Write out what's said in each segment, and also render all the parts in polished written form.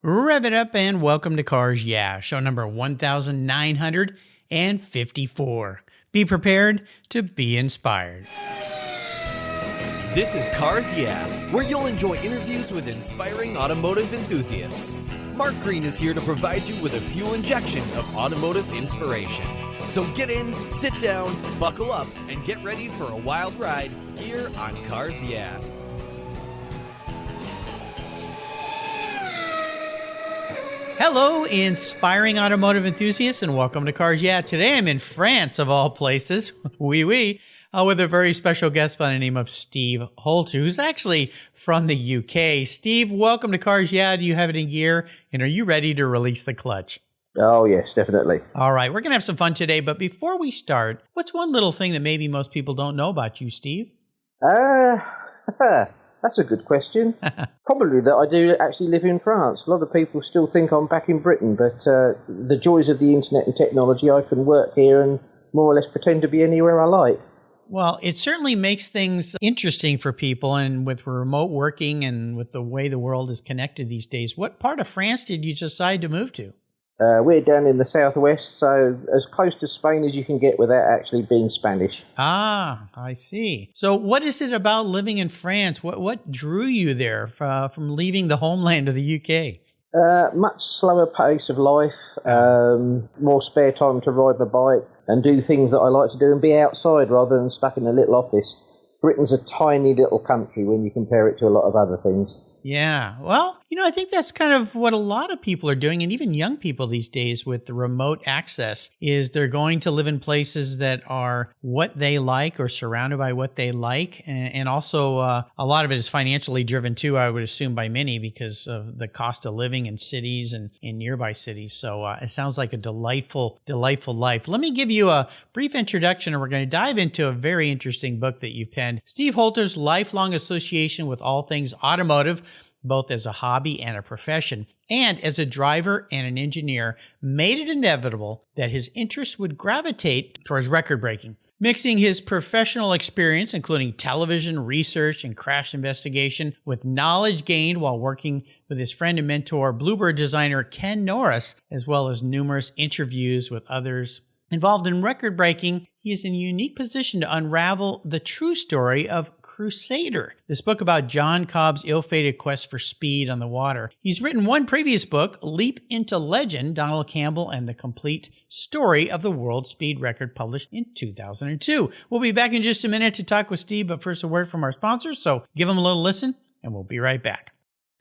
Rev it up and welcome to Cars Yeah, show number 1954. Be prepared to be inspired. This is Cars Yeah, where you'll enjoy interviews with inspiring automotive enthusiasts. Mark Green is here to provide you with a fuel injection of automotive inspiration. So get in, sit down, buckle up, and get ready for a wild ride here on Cars Yeah. Hello, inspiring automotive enthusiasts, and welcome to Cars Yeah. Today I'm in France, of all places, with a very special guest by the name of Steve Holter, who's actually from the UK. Steve, welcome to Cars Yeah. Do you have it in gear, and are you ready to release the clutch? Oh, yes, definitely. All right, we're going to have some fun today, but before we start, what's one little thing that maybe most people don't know about you, Steve? That's a good question. Probably that I do actually live in France. A lot of people still think I'm back in Britain, but the joys of the internet and technology, I can work here and more or less pretend to be anywhere I like. Well, it certainly makes things interesting for people, and with remote working and with the way the world is connected these days. What part of France did you decide to move to? We're down in the southwest, so as close to Spain as you can get without actually being Spanish. Ah, I see. So what is it about living in France? What drew you there from leaving the homeland of the UK? Much slower pace of life, more spare time to ride my bike and do things that I like to do and be outside rather than stuck in a little office. Britain's a tiny little country when you compare it to a lot of other things. Yeah. Well, I think that's kind of what a lot of people are doing, and even young people these days with the remote access, is they're going to live in places that are what they like or surrounded by what they like. And also a lot of it is financially driven too, I would assume, by many because of the cost of living in cities and in nearby cities. So it sounds like a delightful, delightful life. Let me give you a brief introduction, and we're going to dive into a very interesting book that you've penned. Steve Holter's lifelong association with all things automotive, both as a hobby and a profession, and as a driver and an engineer, made it inevitable that his interests would gravitate towards record breaking. Mixing his professional experience, including television, research, and crash investigation, with knowledge gained while working with his friend and mentor, Bluebird designer Ken Norris, as well as numerous interviews with others involved in record breaking, he is in a unique position to unravel the true story of Crusader, this book about John Cobb's ill-fated quest for speed on the water. He's written one previous book, Leap into Legend, Donald Campbell and the Complete Story of the World Speed Record, published in 2002. We'll be back in just a minute to talk with Steve, but first a word from our sponsors, so give him a little listen, and we'll be right back.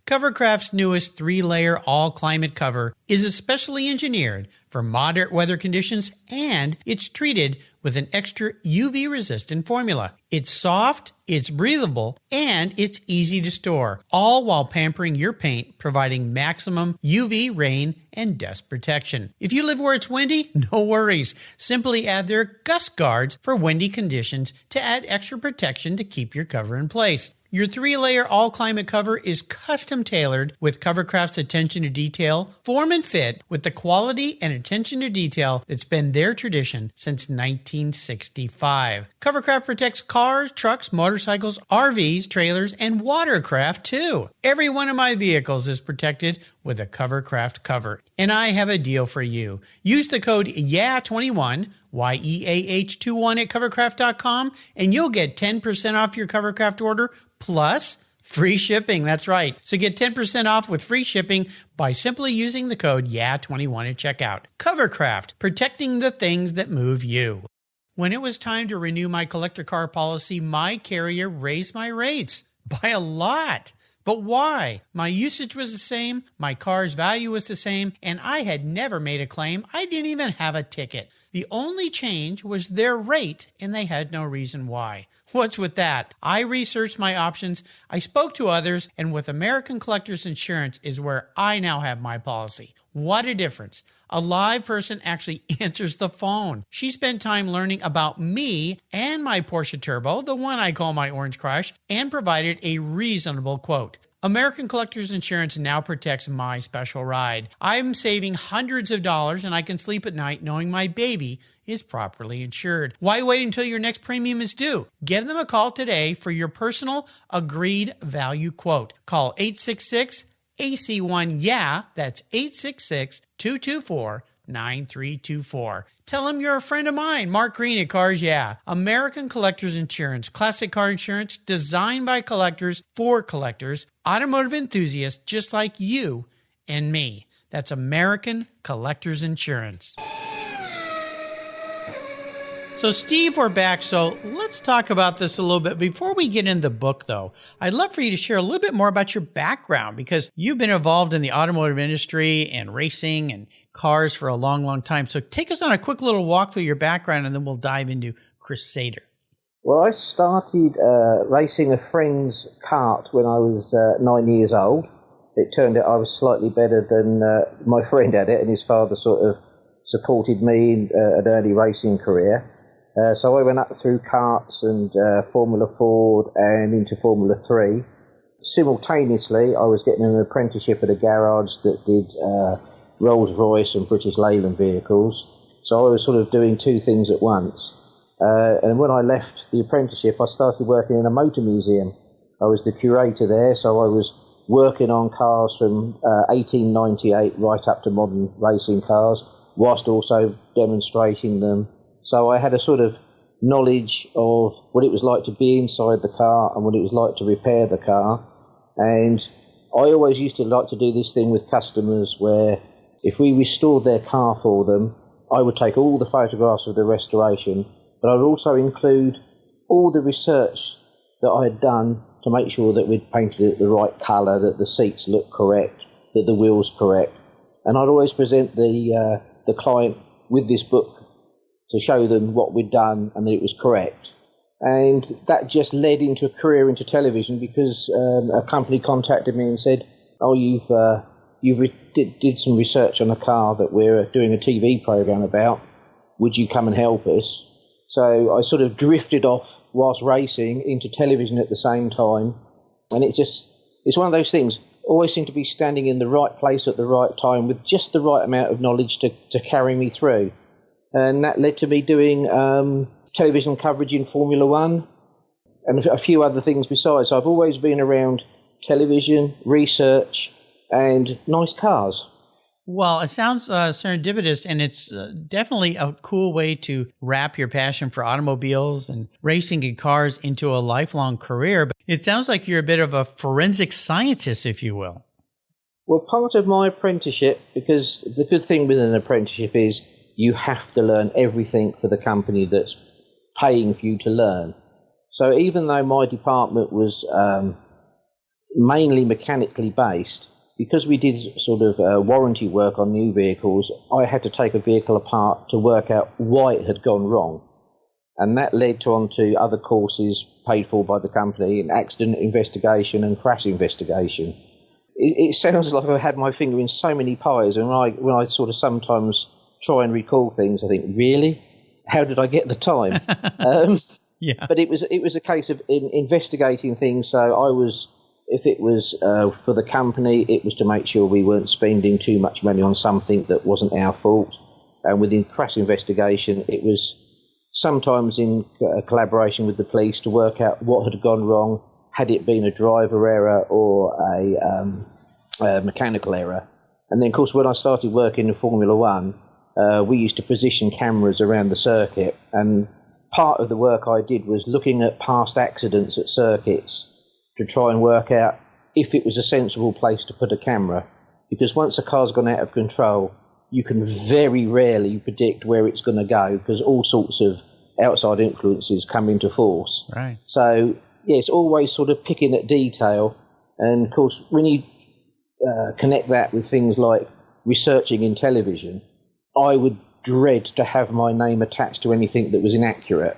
Covercraft's newest 3-layer all-climate cover is especially engineered for moderate weather conditions, and it's treated with an extra UV-resistant formula. It's soft, it's breathable, and it's easy to store, all while pampering your paint, providing maximum UV, rain, and dust protection. If you live where it's windy, no worries. Simply add their gust guards for windy conditions to add extra protection to keep your cover in place. Your 3-layer all-climate cover is custom-tailored with Covercraft's attention to detail, form and fit with the quality and attention to detail that's been their tradition since 1965. Covercraft protects cars, trucks, motorcycles, RVs, trailers, and watercraft too. Every one of my vehicles is protected with a Covercraft cover. And I have a deal for you. Use the code YEAH21, YEAH21 at covercraft.com, and you'll get 10% off your Covercraft order plus free shipping. That's right. So get 10% off with free shipping by simply using the code YEAH21 at checkout. Covercraft, protecting the things that move you. When it was time to renew my collector car policy, my carrier raised my rates by a lot. But why? My usage was the same, my car's value was the same, and I had never made a claim. I didn't even have a ticket. The only change was their rate, and they had no reason why. What's with that? I researched my options, I spoke to others, and with American Collectors Insurance is where I now have my policy. What a difference. A live person actually answers the phone. She spent time learning about me and my Porsche Turbo, the one I call my Orange Crush, and provided a reasonable quote. American Collectors Insurance now protects my special ride. I'm saving hundreds of dollars, and I can sleep at night knowing my baby is properly insured. Why wait until your next premium is due? Give them a call today for your personal agreed value quote. Call 866 AC1-YEAH. That's 866-224-9324. Tell him you're a friend of mine, Mark Green at Cars Yeah. American Collectors Insurance. Classic car insurance designed by collectors for collectors. Automotive enthusiasts just like you and me. That's American Collectors Insurance. So, Steve, we're back. So let's talk about this a little bit. Before we get into the book, though, I'd love for you to share a little bit more about your background, because you've been involved in the automotive industry and racing and cars for a long, long time. So take us on a quick little walk through your background, and then we'll dive into Crusader. Well, I started racing a friend's kart when I was 9 years old. It turned out I was slightly better than my friend at it, and his father sort of supported me in an early racing career. So I went up through karts and Formula Ford and into Formula 3. Simultaneously, I was getting an apprenticeship at a garage that did Rolls-Royce and British Leyland vehicles. So I was sort of doing two things at once. And when I left the apprenticeship, I started working in a motor museum. I was the curator there, so I was working on cars from 1898 right up to modern racing cars, whilst also demonstrating them. So I had a sort of knowledge of what it was like to be inside the car and what it was like to repair the car. And I always used to like to do this thing with customers where if we restored their car for them, I would take all the photographs of the restoration, but I would also include all the research that I had done to make sure that we'd painted it the right colour, that the seats looked correct, that the wheels correct. And I'd always present the client with this book to show them what we'd done and that it was correct. And that just led into a career into television, because a company contacted me and said, "Oh, you did some research on a car that we're doing a TV program about. Would you come and help us?" So I sort of drifted off whilst racing into television at the same time. And it's one of those things, always seem to be standing in the right place at the right time with just the right amount of knowledge to carry me through. And that led to me doing television coverage in Formula One and a few other things besides. I've always been around television, research, and nice cars. Well, it sounds serendipitous, and it's definitely a cool way to wrap your passion for automobiles and racing and cars into a lifelong career. But it sounds like you're a bit of a forensic scientist, if you will. Well, part of my apprenticeship, because the good thing with an apprenticeship is you have to learn everything for the company that's paying for you to learn. So even though my department was mainly mechanically based, because we did sort of warranty work on new vehicles, I had to take a vehicle apart to work out why it had gone wrong. And that led on to other courses paid for by the company in accident investigation and crash investigation. It sounds like I've had my finger in so many pies, and when I sort of sometimes try and recall things, I think, really? How did I get the time? Yeah. But it was a case of investigating things. So I was, if it was for the company, it was to make sure we weren't spending too much money on something that wasn't our fault. And within crash investigation, it was sometimes in collaboration with the police to work out what had gone wrong, had it been a driver error or a mechanical error. And then, of course, when I started working in Formula One, we used to position cameras around the circuit, and part of the work I did was looking at past accidents at circuits to try and work out if it was a sensible place to put a camera. Because once a car's gone out of control, you can very rarely predict where it's going to go, because all sorts of outside influences come into force. Right. So, yeah, it's always sort of picking at detail. And, of course, when you connect that with things like researching in television, I would dread to have my name attached to anything that was inaccurate.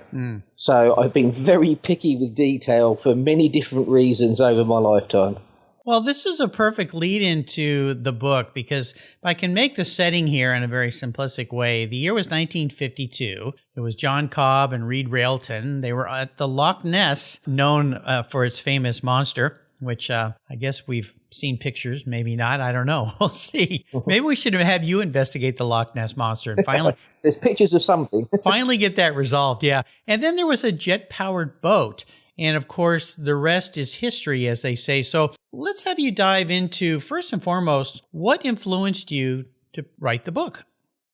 So I've been very picky with detail for many different reasons over my lifetime. Well, this is a perfect lead into the book, because if I can make the setting here in a very simplistic way, the year was 1952. It was John Cobb and Reed Railton. They were at the Loch Ness, known for its famous monster, which I guess we've seen pictures, maybe not. I don't know. We'll see. Maybe we should have you investigate the Loch Ness Monster and finally... There's pictures of something. finally get that resolved, yeah. And then there was a jet-powered boat. And of course, the rest is history, as they say. So let's have you dive into, first and foremost, what influenced you to write the book?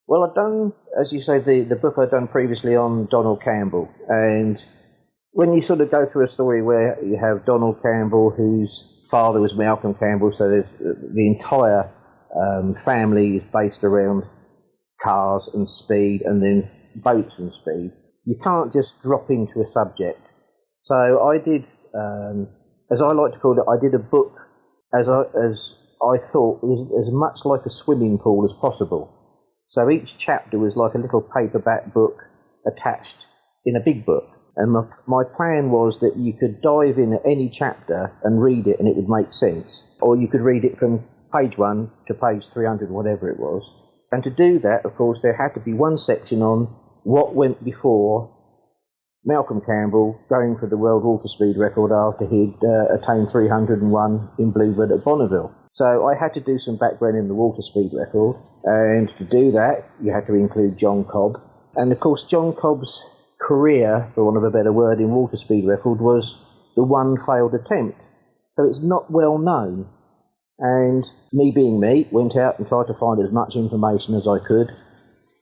Well, I've done, as you say, the book I've done previously on Donald Campbell. And when you sort of go through a story where you have Donald Campbell, whose father was Malcolm Campbell, so there's the entire family is based around cars and speed and then boats and speed. You can't just drop into a subject. So I did, as I like to call it, I did a book as I thought was as much like a swimming pool as possible. So each chapter was like a little paperback book attached in a big book. And my plan was that you could dive in at any chapter and read it and it would make sense. Or you could read it from page 1 to page 300, whatever it was. And to do that, of course, there had to be one section on what went before Malcolm Campbell going for the world water speed record after he'd attained 301 in Bluebird at Bonneville. So I had to do some background in the water speed record, and to do that, you had to include John Cobb. And of course, John Cobb's career, for want of a better word, in water speed record was the one failed attempt. So it's not well known. And me being me, went out and tried to find as much information as I could.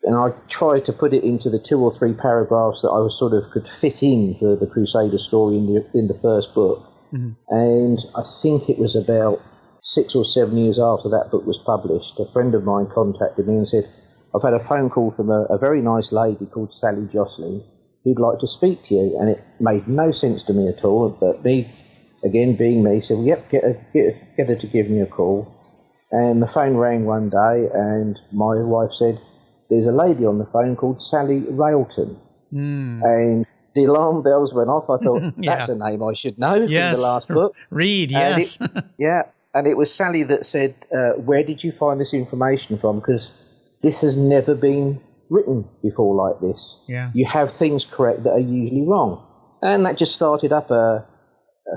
And I tried to put it into the 2 or 3 paragraphs that I was sort of could fit in for the Crusader story in the first book. Mm-hmm. And I think it was about 6 or 7 years after that book was published, a friend of mine contacted me and said, I've had a phone call from a very nice lady called Sally Jocelyn who'd like to speak to you. And it made no sense to me at all, but me, again being me, said, well, yep, get her to give me a call. And the phone rang one day and my wife said, there's a lady on the phone called Sally Railton. And the alarm bells went off. I thought, that's a name I should know from the last book. Read, yes. And it was Sally that said, where did you find this information from? Because this has never been written before like this. Yeah. You have things correct that are usually wrong. And that just started up a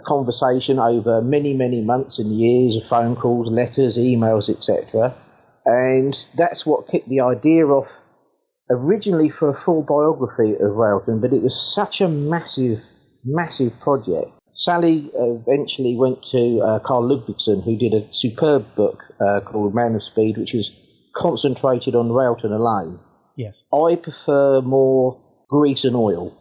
conversation over many, many months and years of phone calls, letters, emails, etc. And that's what kicked the idea off originally for a full biography of Railton, but it was such a massive, massive project. Sally eventually went to Carl Ludvigsen, who did a superb book called Man of Speed, which was concentrated on Railton alone. Yes. I prefer more grease and oil.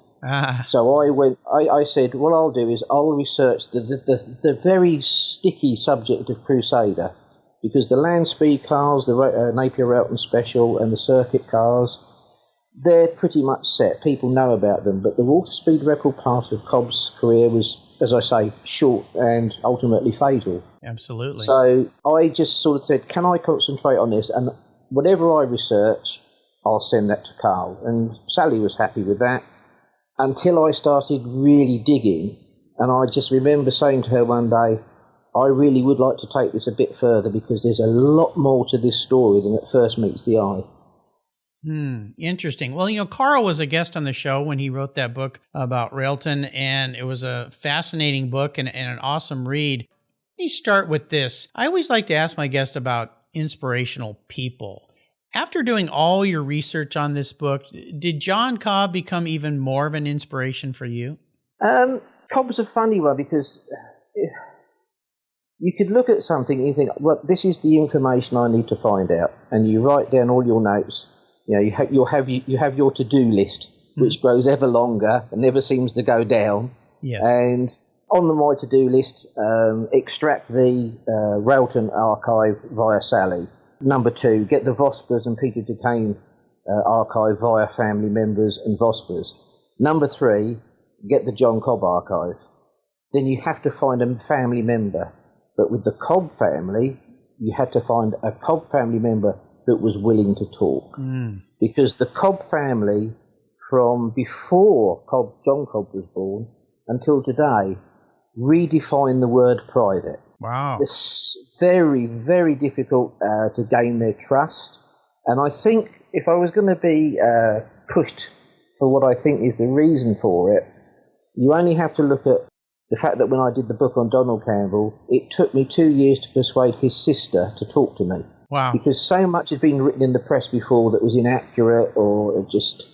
So I said, what I'll do is I'll research the very sticky subject of Crusader, because the land speed cars, the Napier Railton Special and the circuit cars, they're pretty much set. People know about them. But the water speed record part of Cobb's career was, as I say, short and ultimately fatal. Absolutely. So I just sort of said, can I concentrate on this? And whatever I research, I'll send that to Carl. And Sally was happy with that until I started really digging. And I just remember saying to her one day, I really would like to take this a bit further because there's a lot more to this story than at first meets the eye. Interesting. Well, Carl was a guest on the show when he wrote that book about Railton, and it was a fascinating book and an awesome read. Let me start with this. I always like to ask my guests about inspirational people. After doing all your research on this book, did John Cobb become even more of an inspiration for you? Cobb's a funny one because you could look at something and you think, well, this is the information I need to find out. And you write down all your notes. You have your to-do list, which grows ever longer and never seems to go down. Yeah. And on my to-do list, extract the Railton archive via Sally. Number 2, get the Vospers and Peter Duquesne archive via family members and Vospers. Number 3, get the John Cobb archive. Then you have to find a family member. But with the Cobb family, you had to find a Cobb family member that was willing to talk. Because the Cobb family, from before John Cobb was born until today, redefined the word private. Wow. It's very, very difficult to gain their trust. And I think if I was going to be pushed for what I think is the reason for it, you only have to look at the fact that when I did the book on Donald Campbell, it took me 2 years to persuade his sister to talk to me. Wow. Because so much had been written in the press before that was inaccurate or just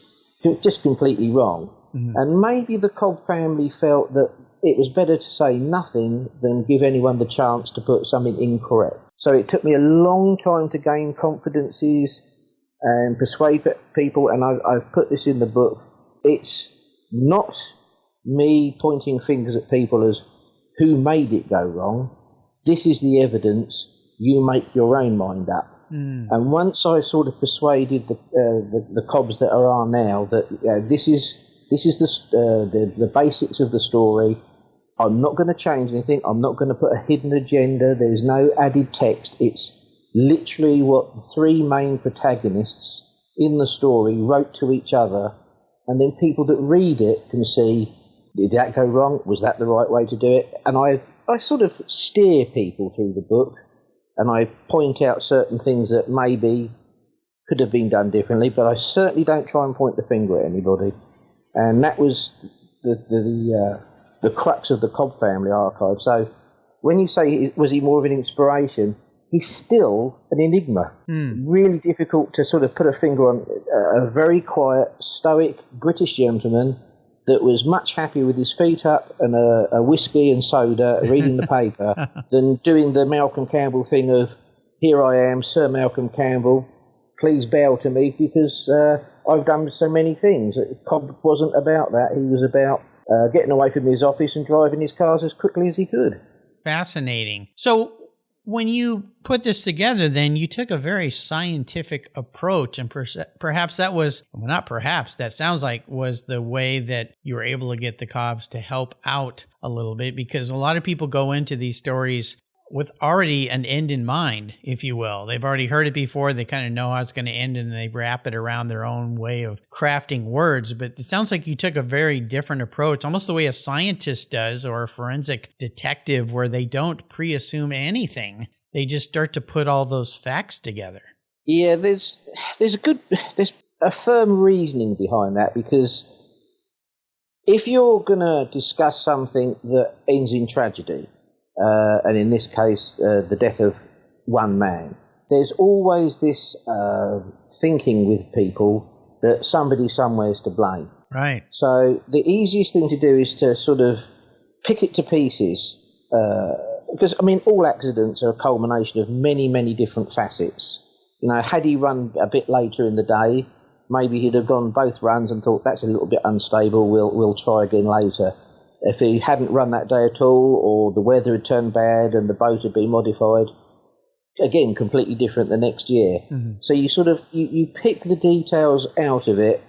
completely wrong. And maybe the Cobb family felt that it was better to say nothing than give anyone the chance to put something incorrect. So it took me a long time to gain confidences and persuade people, and I've put this in the book. It's not me pointing fingers at people as who made it go wrong. This is the evidence. You make your own mind up. And once I sort of persuaded the Cobbs that are now that this is the basics of the story. I'm not going to change anything. I'm not going to put a hidden agenda. There's no added text. It's literally what the three main protagonists in the story wrote to each other, and then people that read it can see, did that go wrong? Was that the right way to do it? And I sort of steer people through the book, and I point out certain things that maybe could have been done differently, but I certainly don't try and point the finger at anybody. And that was the crux of the Cobb family archive. So when you say, was he more of an inspiration, he's still an enigma. Really difficult to sort of put a finger on. A very quiet, stoic British gentleman that was much happier with his feet up and a whiskey and soda, reading the paper, than doing the Malcolm Campbell thing of, here I am, Sir Malcolm Campbell, please bow to me because I've done so many things. Cobb wasn't about that. He was about getting away from his office and driving his cars as quickly as he could. Fascinating. So when you put this together, then you took a very scientific approach, and perhaps that was, well, not perhaps, that sounds like was the way that you were able to get the Cobbs to help out a little bit, because a lot of people go into these stories with already an end in mind, if you will. They've already heard it before. They kind of know how it's going to end, and they wrap it around their own way of crafting words. But it sounds like you took a very different approach, almost the way a scientist does or a forensic detective, where they don't pre-assume anything. They just start to put all those facts together. Yeah, there's a firm reasoning behind that, because if you're going to discuss something that ends in tragedy, and in this case, the death of one man, there's always this thinking with people that somebody somewhere is to blame. Right. So the easiest thing to do is to sort of pick it to pieces, because, I mean, all accidents are a culmination of many, many different facets. You know, had he run a bit later in the day, maybe he'd have gone both runs and thought, that's a little bit unstable, we'll try again later. If he hadn't run that day at all, or the weather had turned bad and the boat had been modified, again, completely different the next year. So you sort of, you pick the details out of it,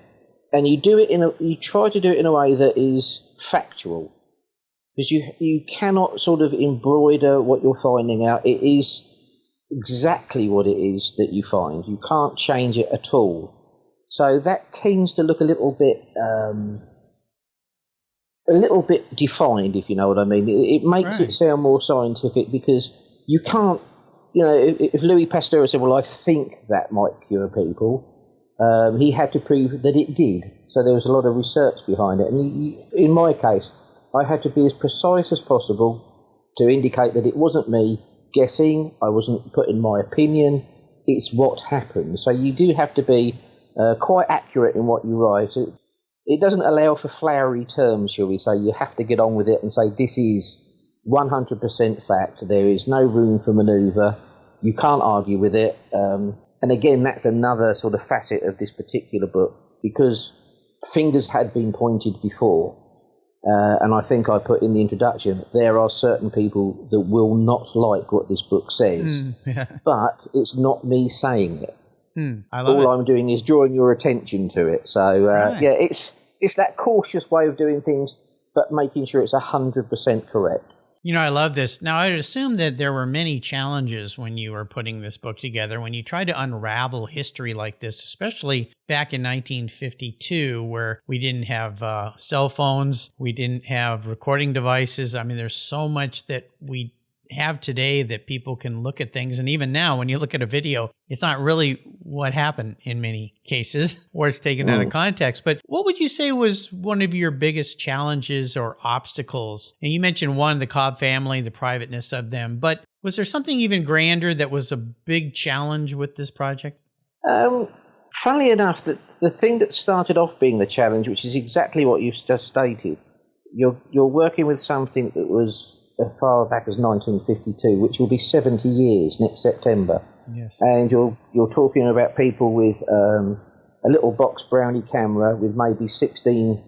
and you do it you try to do it in a way that is factual. Because you cannot sort of embroider what you're finding out. It is exactly what it is that you find. You can't change it at all. So that tends to look a little bit defined, if you know what I mean. It makes it sound more scientific, because you can't, you know, if Louis Pasteur said, well, I think that might cure people, he had to prove that it did. So there was a lot of research behind it. And in my case, I had to be as precise as possible to indicate that it wasn't me guessing, I wasn't putting my opinion, it's what happened. So you do have to be quite accurate in what you write. It doesn't allow for flowery terms, shall we say. You have to get on with it and say, this is 100% fact. There is no room for manoeuvre. You can't argue with it. And again, that's another sort of facet of this particular book, because fingers had been pointed before. And I think I put in the introduction, there are certain people that will not like what this book says, but it's not me saying it. All I'm doing is drawing your attention to it. So, yeah, it's that cautious way of doing things, but making sure it's 100% correct. You know, I love this. Now, I'd assume that there were many challenges when you were putting this book together, when you tried to unravel history like this, especially back in 1952, where we didn't have cell phones, we didn't have recording devices. I mean, there's so much that we have today that people can look at things. And even now, when you look at a video, it's not really what happened in many cases, or it's taken out of context. But what would you say was one of your biggest challenges or obstacles? And you mentioned one, the Cobb family, the privateness of them. But was there something even grander that was a big challenge with this project? Funnily enough, the thing that started off being the challenge, which is exactly what you've just stated, you're working with something that was as far back as 1952, which will be 70 years next September. Yes. And you're talking about people with a little box brownie camera with maybe 16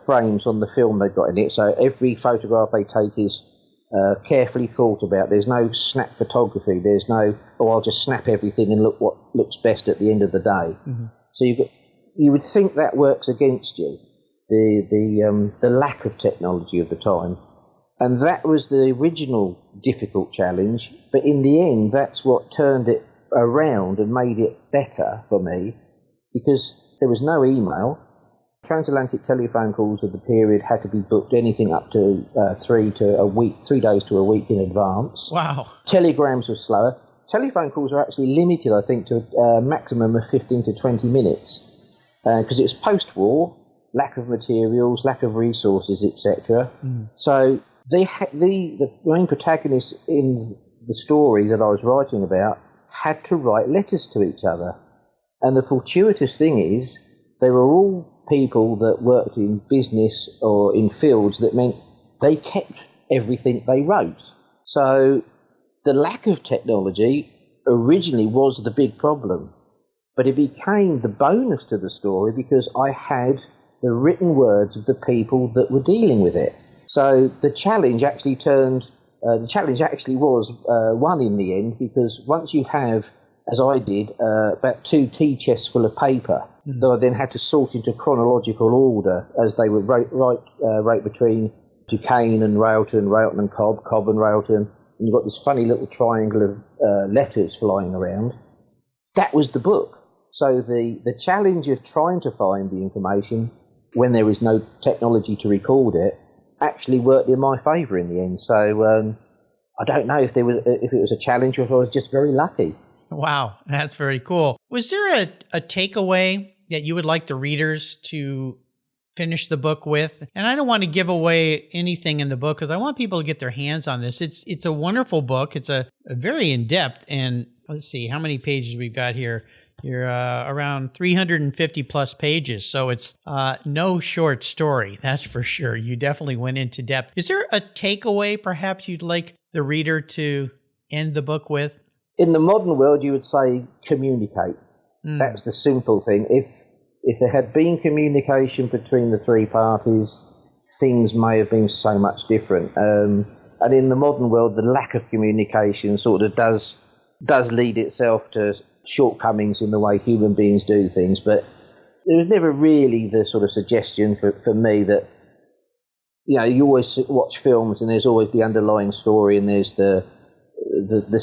frames on the film they've got in it. So every photograph they take is carefully thought about. There's no snap photography. There's no, I'll just snap everything and look what looks best at the end of the day. Mm-hmm. So you would think that works against you, the lack of technology of the time. And that was the original difficult challenge. But in the end, that's what turned it around and made it better for me, because there was no email. Transatlantic telephone calls of the period had to be booked anything up to 3 days to a week in advance. Wow. Telegrams were slower. Telephone calls are actually limited, I think, to a maximum of 15 to 20 minutes, because it's post-war, lack of materials, lack of resources, etc. So the main protagonists in the story that I was writing about had to write letters to each other. And the fortuitous thing is, they were all people that worked in business or in fields that meant they kept everything they wrote. So the lack of technology originally was the big problem, but it became the bonus to the story because I had the written words of the people that were dealing with it. So the challenge actually was won in the end, because once you have, as I did, about 2 tea chests full of paper that I then had to sort into chronological order as they were right between Duquesne and Railton and Cobb, Cobb and Railton, and you've got this funny little triangle of letters flying around. That was the book. So the challenge of trying to find the information when there is no technology to record it actually worked in my favour in the end. So I don't know if it was a challenge or if I was just very lucky. Wow, that's very cool. Was there a takeaway that you would like the readers to finish the book with? And I don't want to give away anything in the book because I want people to get their hands on this. It's a wonderful book. It's a very in-depth, and let's see how many pages we've got here. You're around 350 plus pages, so it's no short story, that's for sure. You definitely went into depth. Is there a takeaway perhaps you'd like the reader to end the book with? In the modern world, you would say communicate. That's the simple thing. If there had been communication between the 3 parties, things may have been so much different. And in the modern world, the lack of communication sort of does lead itself to shortcomings in the way human beings do things, but there was never really the sort of suggestion for me that, you always watch films and there's always the underlying story and there's the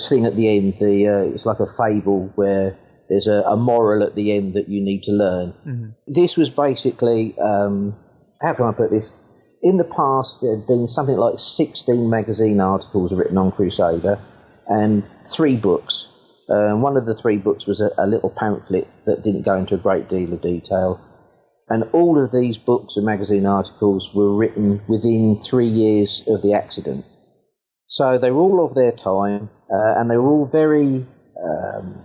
thing at the end, it's like a fable where there's a moral at the end that you need to learn. Mm-hmm. This was basically, how can I put this? In the past, there had been something like 16 magazine articles written on Crusader and 3 books. One of the 3 books was a little pamphlet that didn't go into a great deal of detail. And all of these books and magazine articles were written within 3 years of the accident. So they were all of their time, and they were all very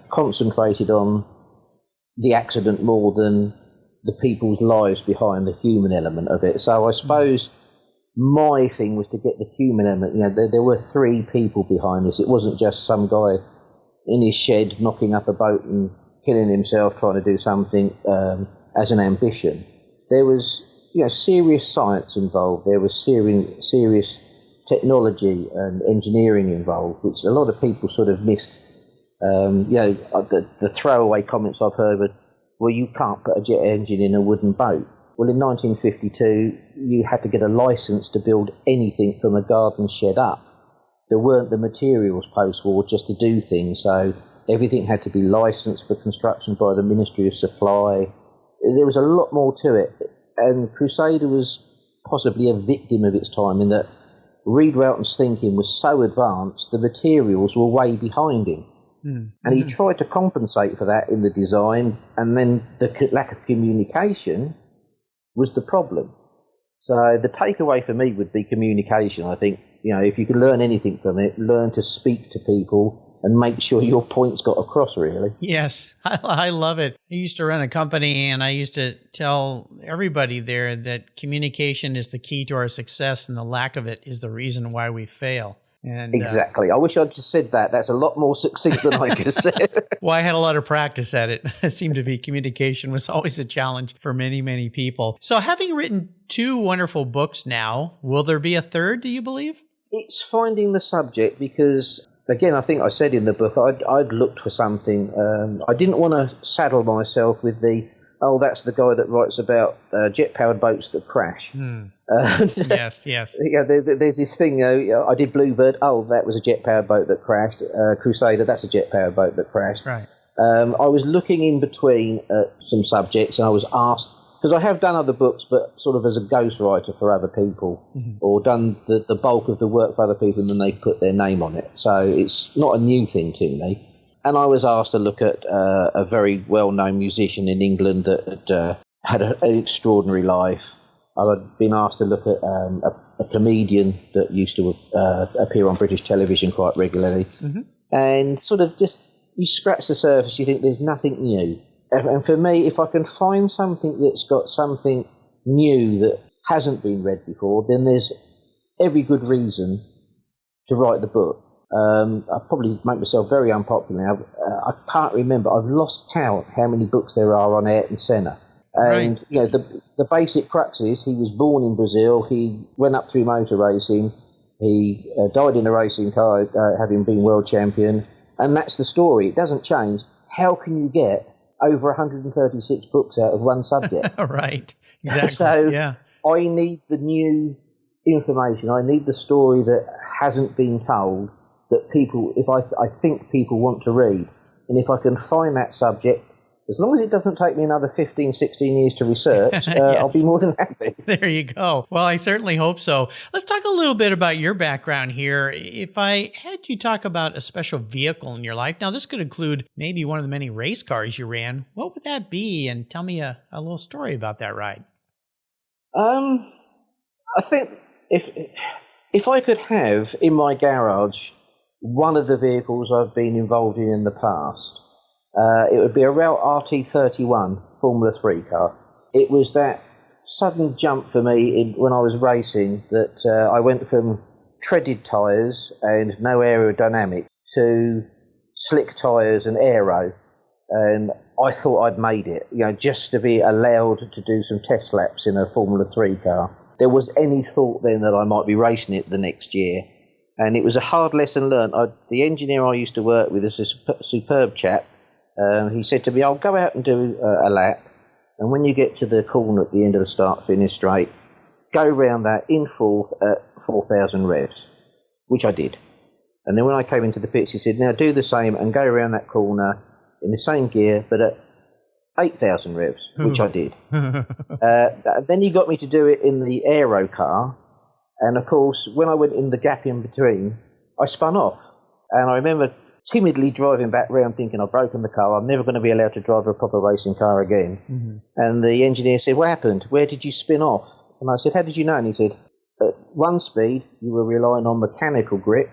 concentrated on the accident more than the people's lives behind the human element of it. So I suppose my thing was to get the human element. There were 3 people behind this. It wasn't just some guy in his shed knocking up a boat and killing himself trying to do something as an ambition. There was serious science involved. There was serious technology and engineering involved, which a lot of people sort of missed. The throwaway comments I've heard were, well, you can't put a jet engine in a wooden boat. Well, in 1952, you had to get a license to build anything from a garden shed up. There weren't the materials post-war just to do things, so everything had to be licensed for construction by the Ministry of Supply. There was a lot more to it, and Crusader was possibly a victim of its time in that Reed Railton's thinking was so advanced, the materials were way behind him. And he tried to compensate for that in the design, and then the lack of communication was the problem. So the takeaway for me would be communication. I think, if you can learn anything from it, learn to speak to people, and make sure your points got across, really. Yes, I love it. I used to run a company, and I used to tell everybody there that communication is the key to our success, and the lack of it is the reason why we fail. And Exactly. I wish I'd just said that. That's a lot more succinct than I could have said. well, I had a lot of practice at it. It seemed to be communication was always a challenge for many, many people. So having written 2 wonderful books now, will there be a third, do you believe? It's finding the subject because, again, I think I said in the book, I'd looked for something. I didn't want to saddle myself with that's the guy that writes about jet-powered boats that crash. Yes. Yeah, there's this thing, I did Bluebird, that was a jet-powered boat that crashed. Crusader, that's a jet-powered boat that crashed. Right. I was looking in between some subjects, and I was asked, because I have done other books, but sort of as a ghostwriter for other people, or done the bulk of the work for other people, and then they put their name on it. So it's not a new thing to me. And I was asked to look at a very well-known musician in England that had an extraordinary life. I'd been asked to look at a comedian that used to appear on British television quite regularly. And sort of just, you scratch the surface, you think there's nothing new. And for me, if I can find something that's got something new that hasn't been read before, then there's every good reason to write the book. I probably make myself very unpopular now. I can't remember. I've lost count how many books there are on Ayrton Senna. And, the basic crux is he was born in Brazil. He went up through motor racing. He died in a racing car, having been world champion. And that's the story. It doesn't change. How can you get over 136 books out of one subject? Right. Exactly. So yeah. I need the new information. I need the story that hasn't been told, that people, I think people want to read. And if I can find that subject, as long as it doesn't take me another 15, 16 years to research, I'll be more than happy. There you go. Well, I certainly hope so. Let's talk a little bit about your background here. If I had you talk about a special vehicle in your life, now this could include maybe one of the many race cars you ran, what would that be? And tell me a little story about that ride. I think if I could have in my garage one of the vehicles I've been involved in the past, it would be a Route RT31 Formula 3 car. It was that sudden jump for me when I was racing that I went from treaded tyres and no aerodynamic to slick tyres and aero. And I thought I'd made it, just to be allowed to do some test laps in a Formula 3 car. There was any thought then that I might be racing it the next year. And it was a hard lesson learned. The engineer I used to work with is a superb chap. He said to me, I'll go out and do a lap, and when you get to the corner at the end of the start-finish straight, go round that in fourth at 4,000 revs, which I did. And then when I came into the pits, he said, now do the same and go around that corner in the same gear, but at 8,000 revs, which I did. Then he got me to do it in the aero car, and of course, when I went in the gap in between, I spun off. And I remember timidly driving back round thinking, I've broken the car, I'm never going to be allowed to drive a proper racing car again. And the engineer said, what happened? Where did you spin off? And I said, how did you know? And he said, at one speed, you were relying on mechanical grip,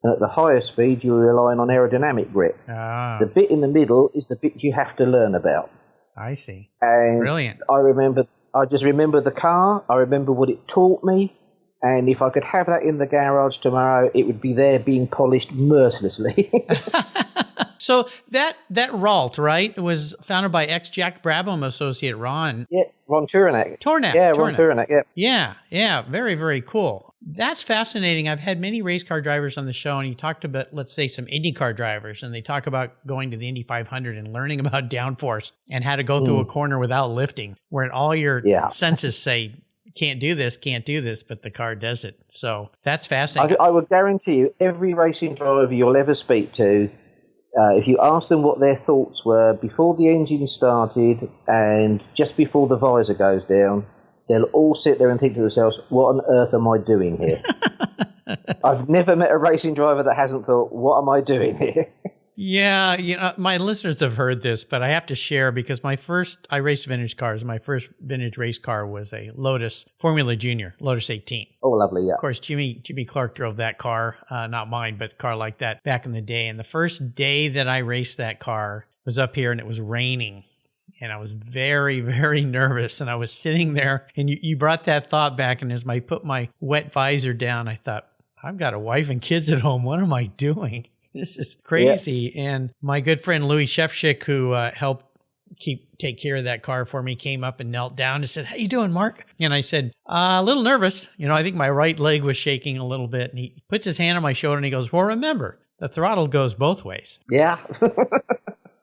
and at the higher speed, you were relying on aerodynamic grip. The bit in the middle is the bit you have to learn about. I see. And brilliant. I just remember the car, I remember what it taught me, and if I could have that in the garage tomorrow, it would be there being polished mercilessly. So that Ralt, right, it was founded by ex-Jack Brabham associate Ron. Yeah, Ron Turanak. Yeah, Ron Turanak, yeah. Yeah, very, very cool. That's fascinating. I've had many race car drivers on the show, and you talked about, let's say, some IndyCar drivers, and they talk about going to the Indy 500 and learning about downforce and how to go through a corner without lifting, where all your senses say, can't do this, but the car does it. So that's fascinating. I would guarantee you, every racing driver you'll ever speak to, if you ask them what their thoughts were before the engine started and just before the visor goes down, they'll all sit there and think to themselves, what on earth am I doing here? I've never met a racing driver that hasn't thought, what am I doing here? Yeah, my listeners have heard this, but I have to share because I raced vintage cars. My first vintage race car was a Lotus Formula Junior, Lotus 18. Oh, lovely, yeah. Of course, Jimmy Clark drove that car, not mine, but a car like that back in the day. And the first day that I raced that car was up here and it was raining. And I was very, very nervous. And I was sitting there and you brought that thought back. And as I put my wet visor down, I thought, I've got a wife and kids at home. What am I doing? This is crazy. Yeah. And my good friend Louis Shefchik, who helped take care of that car for me, came up and knelt down and said, "How you doing, Mark?" And I said, a little nervous. I think my right leg was shaking a little bit. And he puts his hand on my shoulder and he goes, "Well, remember, the throttle goes both ways." Yeah.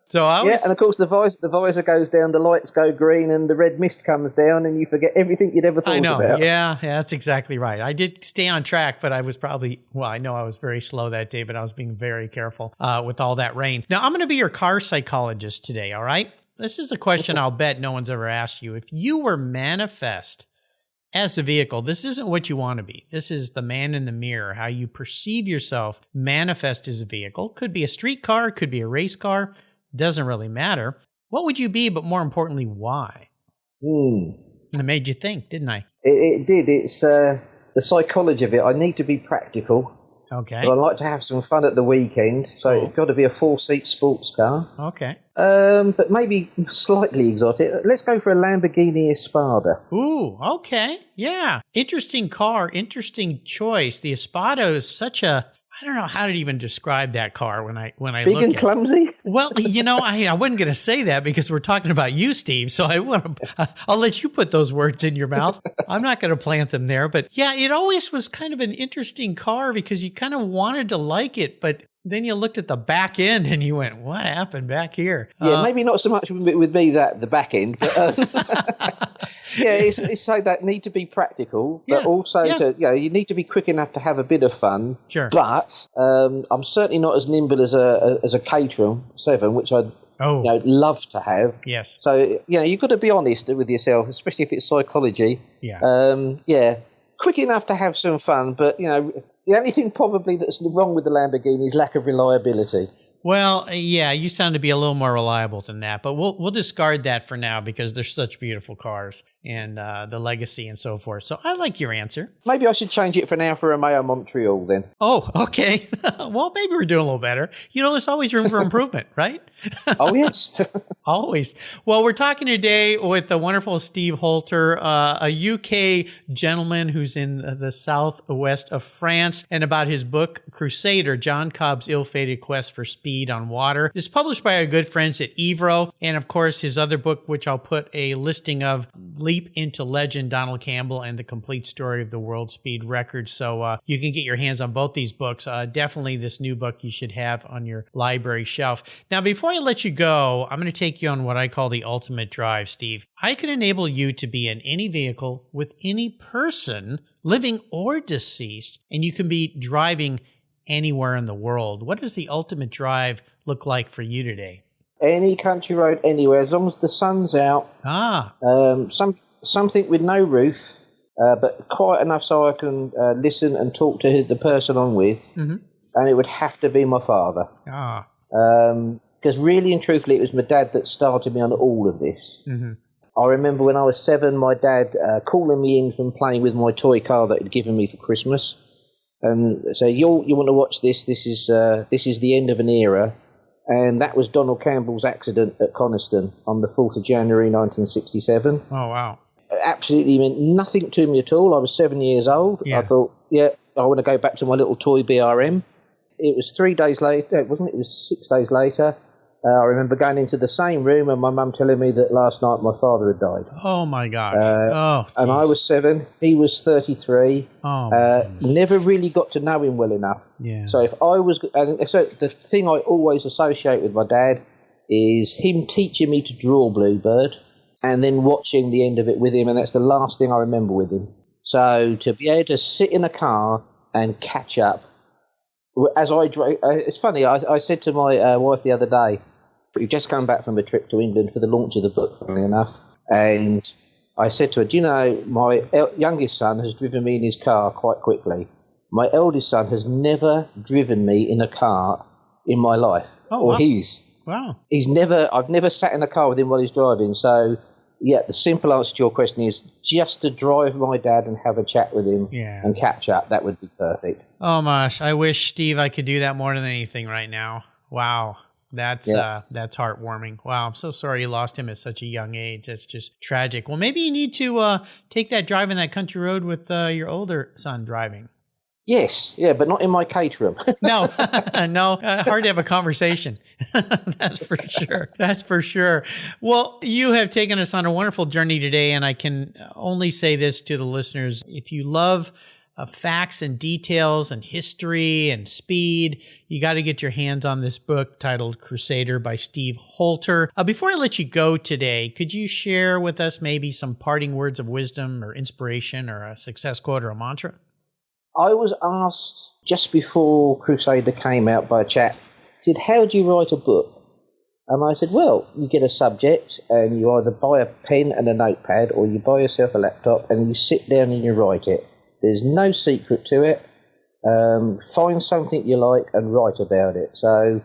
So and of course the visor goes down, the lights go green, and the red mist comes down, and you forget everything you'd ever thought about. Yeah, that's exactly right. I did stay on track, but I was I know I was very slow that day, but I was being very careful with all that rain. Now, I'm going to be your car psychologist today, all right? This is a question I'll bet no one's ever asked you. If you were manifest as a vehicle, this isn't what you want to be. This is the man in the mirror, how you perceive yourself manifest as a vehicle. Could be a street car, could be a race car. Doesn't really matter. What would you be, but more importantly, why? It made you think, didn't I? It did. It's the psychology of it. I need to be practical. Okay. But I like to have some fun at the weekend, so it's got to be a 4-seat sports car. Okay. But maybe slightly exotic. Let's go for a Lamborghini Espada. Ooh, okay. Yeah. Interesting car, interesting choice. The Espada is such a... I don't know how to even describe that car when I Big look and at clumsy? it. Well, I wasn't going to say that because we're talking about you, Steve. So I'll let you put those words in your mouth. I'm not going to plant them there. But yeah, it always was kind of an interesting car because you kind of wanted to like it, but then you looked at the back end and you went, "What happened back here?" Yeah, maybe not so much with me the back end, but yeah, it's so that need to be practical, but also you need to be quick enough to have a bit of fun. Sure. But I'm certainly not as nimble as a Caterham 7, which I'd love to have. Yes. So you've got to be honest with yourself, especially if it's psychology. Yeah. Quick enough to have some fun, but the only thing probably that's wrong with the Lamborghini is lack of reliability. Well, yeah, you sound to be a little more reliable than that, but we'll discard that for now because they're such beautiful cars and the legacy and so forth. So I like your answer. Maybe I should change it for now for Romeo Montreal then. Oh, okay. Well, maybe we're doing a little better. There's always room for improvement, right? Oh, yes. Always. Well, we're talking today with the wonderful Steve Holter, a UK gentleman who's in the southwest of France, and about his book, Crusader, John Cobb's Ill-Fated Quest for Speed on Water. It's published by our good friends at Evro, and of course, his other book, which I'll put a listing of, Leap into Legend, Donald Campbell, and the Complete Story of the World Speed Record. So you can get your hands on both these books. Definitely this new book you should have on your library shelf. Now, before I let you go, I'm going to take you on what I call the ultimate drive, Steve. I can enable you to be in any vehicle with any person, living or deceased, and you can be driving anywhere in the world. What does the ultimate drive look like for you today? Any country road, anywhere, as long as the sun's out. Something with no roof, but quiet enough so I can listen and talk to the person I'm with. Mm-hmm. And it would have to be my father. Because really and truthfully, it was my dad that started me on all of this. Mm-hmm. I remember when I was 7, my dad calling me in from playing with my toy car that he'd given me for Christmas, and say, "You want to watch this? This is the end of an era." And that was Donald Campbell's accident at Coniston on the 4th of January 1967. Oh wow! It absolutely meant nothing to me at all. I was 7 years old. Yeah. I thought, I want to go back to my little toy BRM. It was 3 days later. It wasn't. It was 6 days later. I remember going into the same room and my mum telling me that last night my father had died. Oh, my gosh. And I was 7. He was 33. Never really got to know him well enough. Yeah. So so the thing I always associate with my dad is him teaching me to draw Bluebird and then watching the end of it with him, and that's the last thing I remember with him. So to be able to sit in a car and catch up, as I drove, it's funny, I said to my wife the other day, we've just come back from a trip to England for the launch of the book, funnily enough, and I said to her, "Do you know, my youngest son has driven me in his car quite quickly. My eldest son has never driven me in a car in my life, or wow. his. Wow. I've never sat in a car with him while he's driving. So, yeah, the simple answer to your question is just to drive my dad and have a chat with him and catch up. That would be perfect. Oh, gosh. I wish, Steve, I could do that more than anything right now. Wow. That's heartwarming. Wow. I'm so sorry you lost him at such a young age. That's just tragic. Well, maybe you need to take that drive in that country road with your older son driving. Yes, yeah, but not in my caterum. No, hard to have a conversation. That's for sure. That's for sure. Well, you have taken us on a wonderful journey today, and I can only say this to the listeners. If you love facts and details and history and speed, you got to get your hands on this book titled Crusader by Steve Holter. Before I let you go today, could you share with us maybe some parting words of wisdom or inspiration or a success quote or a mantra? I was asked just before Crusader came out by a chap, he said, how do you write a book? And I said, well, you get a subject and you either buy a pen and a notepad or you buy yourself a laptop and you sit down and you write it. There's no secret to it. Find something you like and write about it. So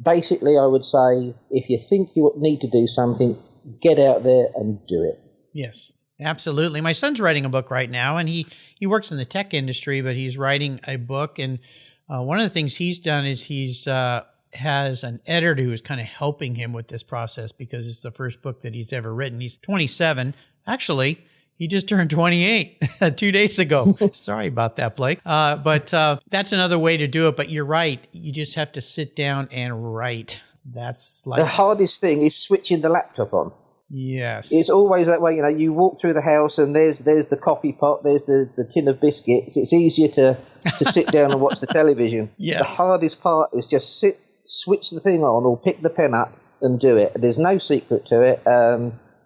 basically I would say if you think you need to do something, get out there and do it. Yes. Absolutely. My son's writing a book right now, and he works in the tech industry, but he's writing a book. And one of the things he's done is he's has an editor who is kind of helping him with this process because it's the first book that he's ever written. He's 27. Actually, he just turned 28 2 days ago. Sorry about that, Blake. But that's another way to do it. But you're right. You just have to sit down and write. That's like the hardest thing is switching the laptop on. Yes. It's always that way, you walk through the house and there's the coffee pot, there's the tin of biscuits. It's easier to sit down and watch the television. Yes. The hardest part is just switch the thing on or pick the pen up and do it. There's no secret to it.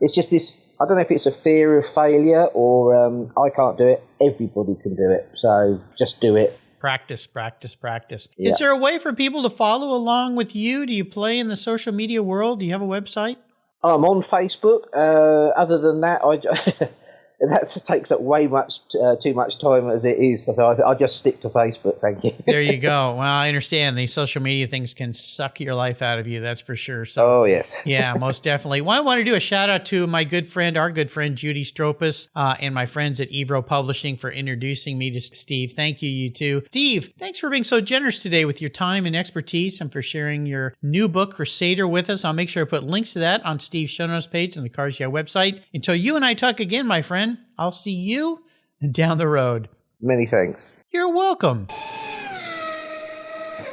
It's just this, I don't know if it's a fear of failure or I can't do it. Everybody can do it. So just do it. Practice, practice, practice. Yeah. Is there a way for people to follow along with you? Do you play in the social media world? Do you have a website? I'm on Facebook. Other than that, that takes up way too much time as it is. So I just stick to Facebook. Thank you. There you go. Well, I understand these social media things can suck your life out of you. That's for sure. So, oh yes, yeah, most definitely. Well, I want to do a shout out to our good friend Judy Stropus, and my friends at Evro Publishing for introducing me to Steve. Thank you, you two. Steve, thanks for being so generous today with your time and expertise, and for sharing your new book Crusader with us. I'll make sure I put links to that on Steve's show notes page on the Cars Yeah website. Until you and I talk again, my friend, I'll see you down the road. Many thanks. You're welcome.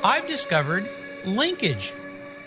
I've discovered Linkage.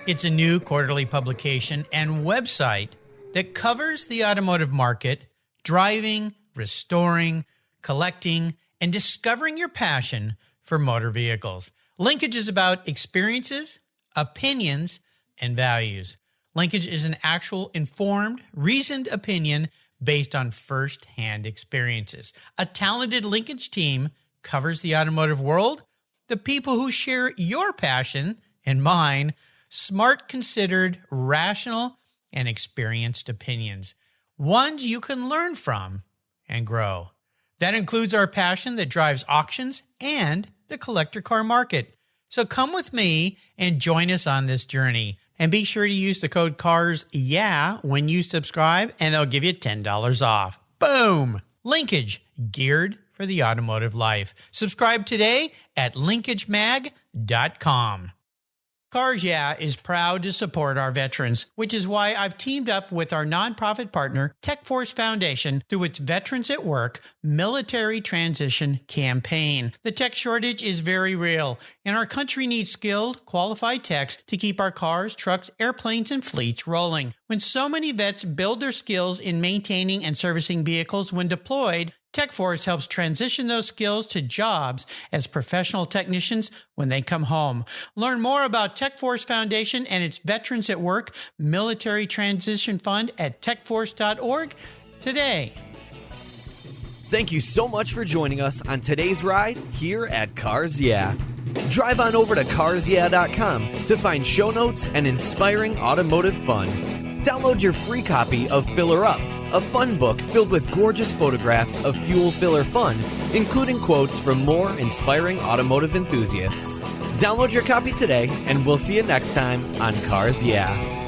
It's a new quarterly publication and website that covers the automotive market, driving, restoring, collecting, and discovering your passion for motor vehicles. Linkage is about experiences, opinions, and values. Linkage is an actual informed, reasoned opinion based on first-hand experiences. A talented linkage team covers the automotive world, the people who share your passion and mine, smart, considered, rational, and experienced opinions, ones you can learn from and grow. That includes our passion that drives auctions and the collector car market. So come with me and join us on this journey. And be sure to use the code CARSYEAH when you subscribe, and they'll give you $10 off. Boom! Linkage, geared for the automotive life. Subscribe today at linkagemag.com. Cars Yeah is proud to support our veterans, which is why I've teamed up with our nonprofit partner, TechForce Foundation, through its Veterans at Work Military Transition Campaign. The tech shortage is very real, and our country needs skilled, qualified techs to keep our cars, trucks, airplanes, and fleets rolling. When so many vets build their skills in maintaining and servicing vehicles when deployed, TechForce helps transition those skills to jobs as professional technicians when they come home. Learn more about TechForce Foundation and its Veterans at Work Military Transition Fund at techforce.org today. Thank you so much for joining us on today's ride here at Cars Yeah. Drive on over to carsyeah.com to find show notes and inspiring automotive fun. Download your free copy of Filler Up, a fun book filled with gorgeous photographs of fuel filler fun, including quotes from more inspiring automotive enthusiasts. Download your copy today, and we'll see you next time on Cars Yeah!